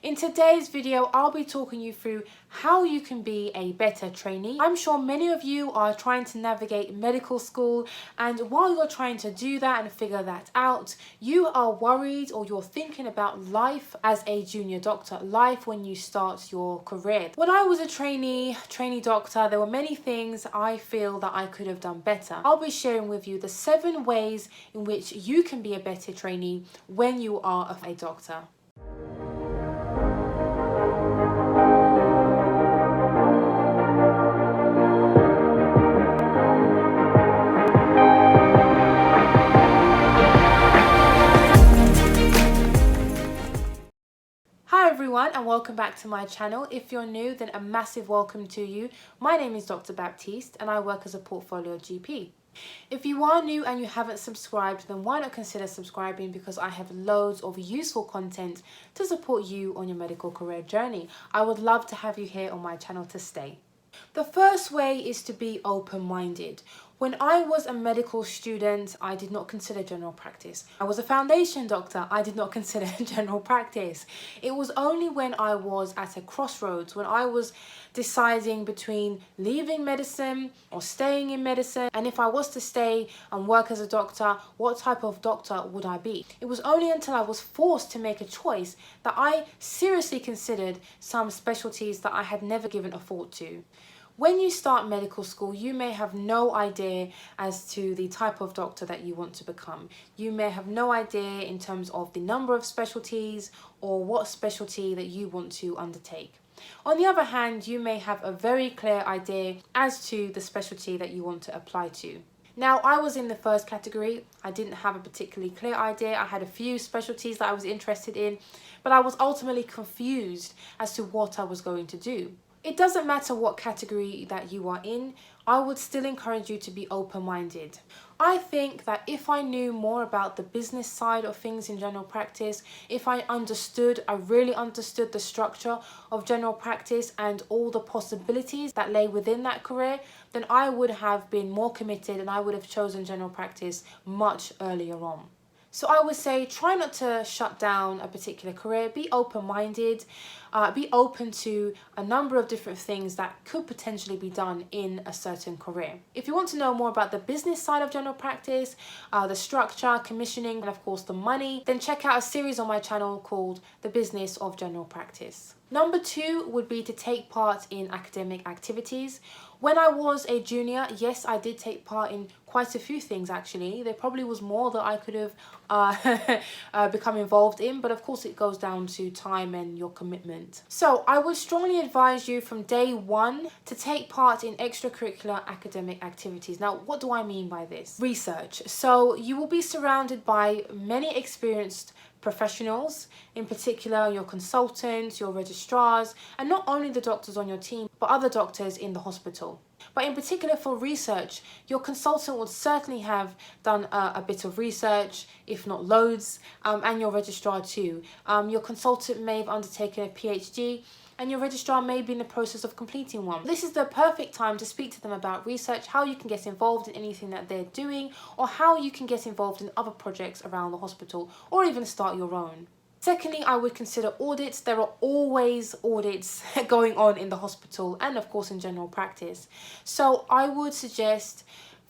In today's video, I'll be talking you through how you can be a better trainee. I'm sure many of you are trying to navigate medical school, and while you're trying to do that and figure that out, you are worried or you're thinking about life as a junior doctor, life when you start your career. When I was a trainee doctor, there were many things I feel that I could have done better. I'll be sharing with you the 7 ways in which you can be a better trainee when you are a doctor. Hi everyone, and welcome back to my channel. If you're new, then a massive welcome to you. My name is Dr. Baptiste and I work as a portfolio GP. If you are new and you haven't subscribed, then why not consider subscribing, because I have loads of useful content to support you on your medical career journey. I would love to have you here on my channel to stay. The first way is to be open-minded. When I was a medical student, I did not consider general practice. I was a foundation doctor, I did not consider general practice. It was only when I was at a crossroads, when I was deciding between leaving medicine or staying in medicine, and if I was to stay and work as a doctor, what type of doctor would I be? It was only until I was forced to make a choice that I seriously considered some specialties that I had never given a thought to. When you start medical school, you may have no idea as to the type of doctor that you want to become. You may have no idea in terms of the number of specialties or what specialty that you want to undertake. On the other hand, you may have a very clear idea as to the specialty that you want to apply to. Now, I was in the first category. I didn't have a particularly clear idea. I had a few specialties that I was interested in, but I was ultimately confused as to what I was going to do. It doesn't matter what category that you are in, I would still encourage you to be open-minded. I think that if I knew more about the business side of things in general practice, if I really understood the structure of general practice and all the possibilities that lay within that career, then I would have been more committed and I would have chosen general practice much earlier on. So I would say try not to shut down a particular career, be open-minded, be open to a number of different things that could potentially be done in a certain career. If you want to know more about the business side of general practice, the structure, commissioning, and of course the money, then check out a series on my channel called The Business of General Practice. Number 2 would be to take part in academic activities. When I was a junior, yes, I did take part in quite a few things actually. There probably was more that I could have become involved in, but of course it goes down to time and your commitment. So I would strongly advise you from day 1 to take part in extracurricular academic activities. Now, what do I mean by this? Research. So you will be surrounded by many experienced professionals, in particular your consultants, your registrars, and not only the doctors on your team, but other doctors in the hospital. But in particular for research, your consultant would certainly have done a bit of research, if not loads, and your registrar too. Your consultant may have undertaken a PhD, and your registrar may be in the process of completing one. This is the perfect time to speak to them about research, how you can get involved in anything that they're doing, or how you can get involved in other projects around the hospital, or even start your own. Secondly, I would consider audits. There are always audits going on in the hospital and of course in general practice. So I would suggest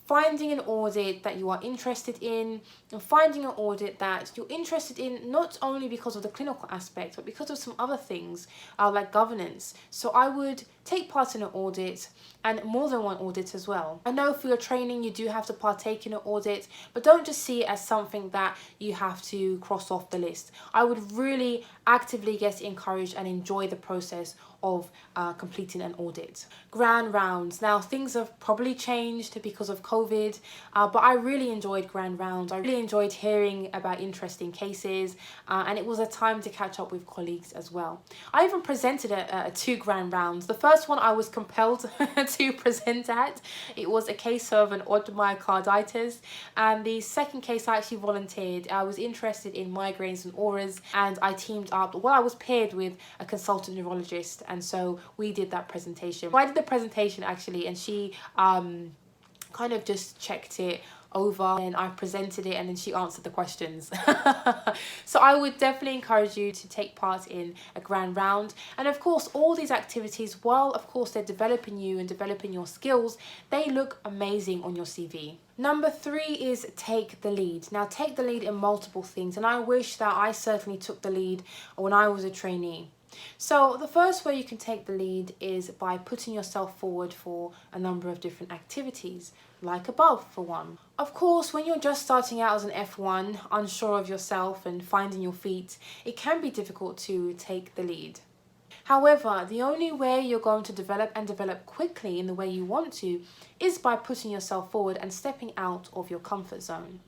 finding an audit that you are interested in, and finding an audit that you're interested in not only because of the clinical aspect, but because of some other things like governance. So I would take part in an audit, and more than one audit as well. I know for your training you do have to partake in an audit, but don't just see it as something that you have to cross off the list. I would really actively get encouraged and enjoy the process of completing an audit. Grand rounds. Now things have probably changed because of COVID, but I really enjoyed grand rounds. I really enjoyed hearing about interesting cases, and it was a time to catch up with colleagues as well. I even presented at 2 grand rounds. The first one I was compelled to present at. It was a case of an odd myocarditis, and the second case I actually volunteered. I was interested in migraines and auras, and I teamed up, well, I was paired with a consultant neurologist, and so we did that presentation. Well, I did the presentation actually, and she kind of just checked it over and I presented it and then she answered the questions. So I would definitely encourage you to take part in a grand round. And of course, all these activities, while of course they're developing you and developing your skills, they look amazing on your CV. Number 3 is take the lead. Now, take the lead in multiple things, and I wish that I certainly took the lead when I was a trainee. So the first way you can take the lead is by putting yourself forward for a number of different activities, like above for one. Of course, when you're just starting out as an F1, unsure of yourself and finding your feet, it can be difficult to take the lead. However, the only way you're going to develop and develop quickly in the way you want to is by putting yourself forward and stepping out of your comfort zone.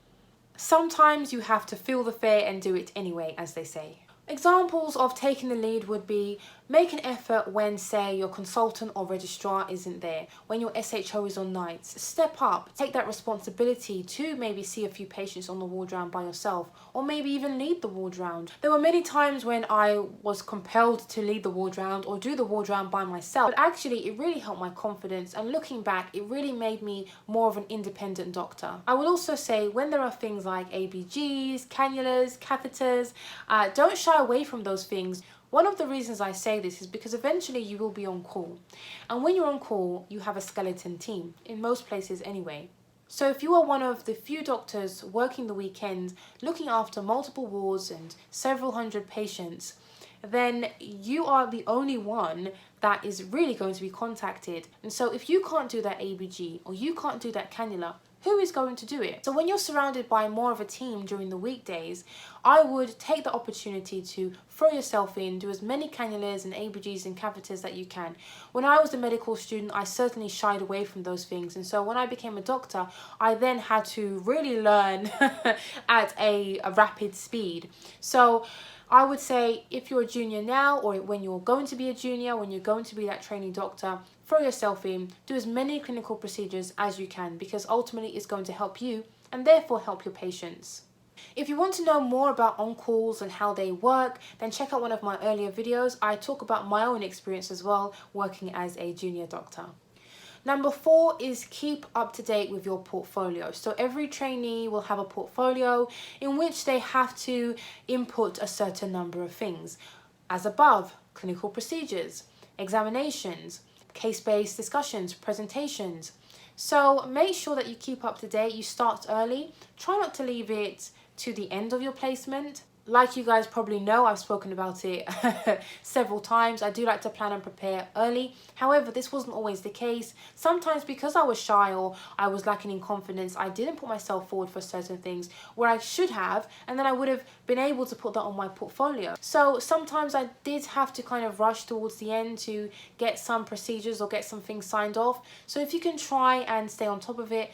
Sometimes you have to feel the fear and do it anyway, as they say. Examples of taking the lead would be make an effort when, say, your consultant or registrar isn't there, when your SHO is on nights. Step up, take that responsibility to maybe see a few patients on the ward round by yourself, or maybe even lead the ward round. There were many times when I was compelled to lead the ward round or do the ward round by myself, but actually it really helped my confidence, and looking back, it really made me more of an independent doctor. I would also say when there are things like ABGs, cannulas, catheters, don't shy away from those things. One of the reasons I say this is because eventually you will be on call. And when you're on call, you have a skeleton team, in most places anyway. So if you are one of the few doctors working the weekend, looking after multiple wards and several hundred patients, then you are the only one that is really going to be contacted. And so if you can't do that ABG or you can't do that cannula, who is going to do it? So when you're surrounded by more of a team during the weekdays, I would take the opportunity to throw yourself in, do as many cannulas and ABGs and catheters that you can. When I was a medical student, I certainly shied away from those things. And so when I became a doctor, I then had to really learn at a rapid speed. So I would say if you're a junior now, or when you're going to be a junior, when you're going to be that trainee doctor, throw yourself in, do as many clinical procedures as you can, because ultimately it's going to help you and therefore help your patients. If you want to know more about on-calls and how they work, then check out one of my earlier videos. I talk about my own experience as well, working as a junior doctor. Number 4 is keep up to date with your portfolio. So every trainee will have a portfolio in which they have to input a certain number of things. As above, clinical procedures, examinations, case-based discussions, presentations. So make sure that you keep up to date, you start early. Try not to leave it to the end of your placement. Like you guys probably know, I've spoken about it several times. I do like to plan and prepare early. However, this wasn't always the case. Sometimes because I was shy or I was lacking in confidence, I didn't put myself forward for certain things where I should have, and then I would have been able to put that on my portfolio. So sometimes I did have to kind of rush towards the end to get some procedures or get some things signed off. So if you can try and stay on top of it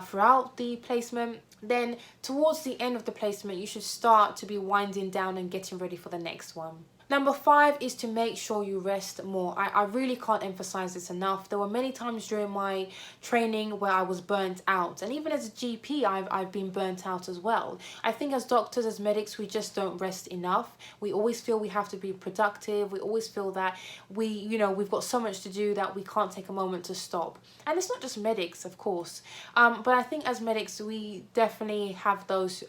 throughout the placement, then towards the end of the placement, you should start to be winding down and getting ready for the next one. Number 5 is to make sure you rest more. I really can't emphasize this enough. There were many times during my training where I was burnt out. And even as a GP, I've been burnt out as well. I think as doctors, as medics, we just don't rest enough. We always feel we have to be productive. We always feel that we've got so much to do that we can't take a moment to stop. And it's not just medics, of course. But I think as medics, we definitely have those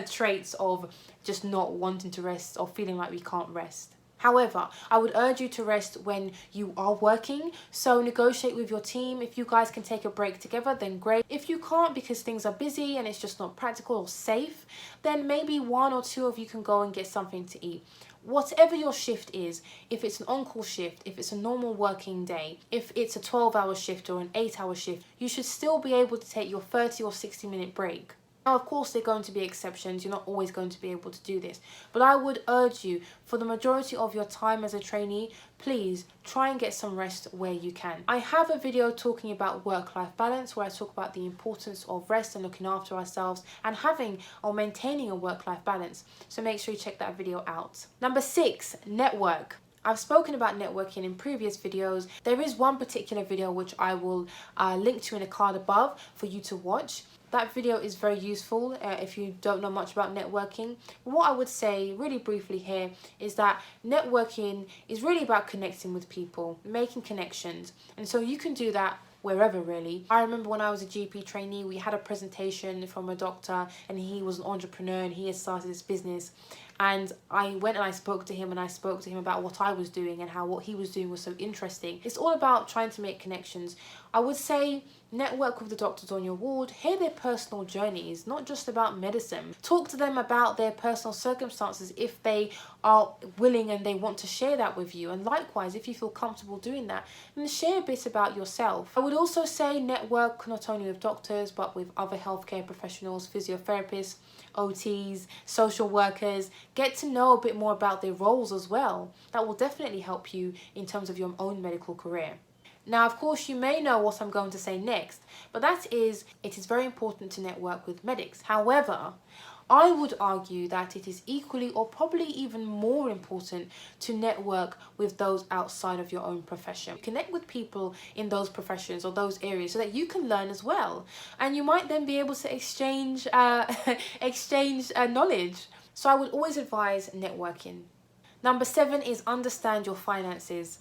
traits of just not wanting to rest or feeling like we can't rest. However, I would urge you to rest when you are working, so negotiate with your team. If you guys can take a break together, then great. If you can't because things are busy and it's just not practical or safe, then maybe 1 or 2 of you can go and get something to eat. Whatever your shift is, if it's an on-call shift, if it's a normal working day, if it's a 12-hour shift or an 8-hour shift, you should still be able to take your 30 or 60-minute break. Now, of course, there are going to be exceptions. You're not always going to be able to do this. But I would urge you, for the majority of your time as a trainee, please try and get some rest where you can. I have a video talking about work-life balance where I talk about the importance of rest and looking after ourselves and having or maintaining a work-life balance. So make sure you check that video out. Number 6, network. I've spoken about networking in previous videos. There is one particular video which I will link to in a card above for you to watch. That video is very useful if you don't know much about networking. But what I would say really briefly here is that networking is really about connecting with people, making connections. And so you can do that wherever really. I remember when I was a GP trainee, we had a presentation from a doctor, and he was an entrepreneur and he had started this business. And I went and I spoke to him, and I spoke to him about what I was doing and how what he was doing was so interesting. It's all about trying to make connections. I would say network with the doctors on your ward, hear their personal journeys, not just about medicine. Talk to them about their personal circumstances if they are willing and they want to share that with you. And likewise, if you feel comfortable doing that, then share a bit about yourself. I would also say network not only with doctors, but with other healthcare professionals, physiotherapists, OTs, social workers. Get to know a bit more about their roles as well. That will definitely help you in terms of your own medical career. Now, of course, you may know what I'm going to say next, but that is, it is very important to network with medics. However, I would argue that it is equally or probably even more important to network with those outside of your own profession. Connect with people in those professions or those areas so that you can learn as well. And you might then be able to exchange knowledge. So I would always advise networking. Number 7 is understand your finances.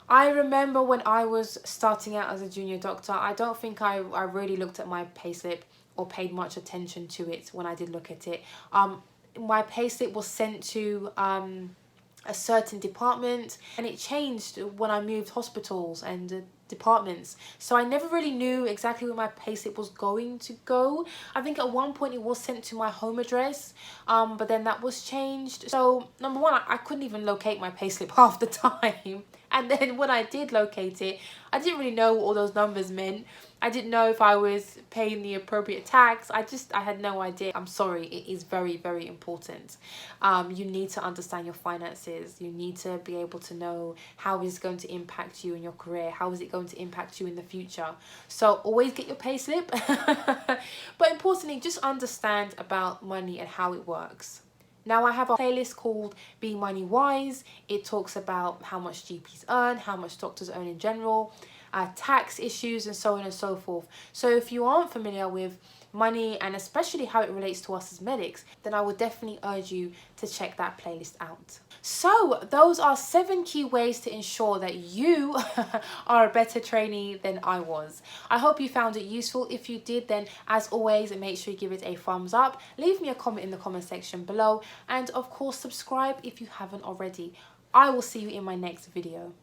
I remember when I was starting out as a junior doctor, I don't think I really looked at my payslip or paid much attention to it when I did look at it. My payslip was sent to a certain department, and it changed when I moved hospitals and departments, so I never really knew exactly where my payslip was going to go. I think at one point it was sent to my home address, but then that was changed. So number one, I couldn't even locate my payslip half the time, and then when I did locate it, I didn't really know what all those numbers meant. I didn't know if I was paying the appropriate tax. I had no idea. I'm sorry, it is very, very important. You need to understand your finances. You need to be able to know how it's going to impact you in your career. How is it going to impact you in the future? So always get your payslip. But importantly, just understand about money and how it works. Now I have a playlist called Be Money Wise. It talks about how much GPs earn, how much doctors earn in general, tax issues, and so on and so forth. So if you aren't familiar with money and especially how it relates to us as medics, then I would definitely urge you to check that playlist out. So those are 7 key ways to ensure that you are a better trainee than I was. I hope you found it useful. If you did, then as always, make sure you give it a thumbs up. Leave me a comment in the comment section below, and of course subscribe if you haven't already. I will see you in my next video.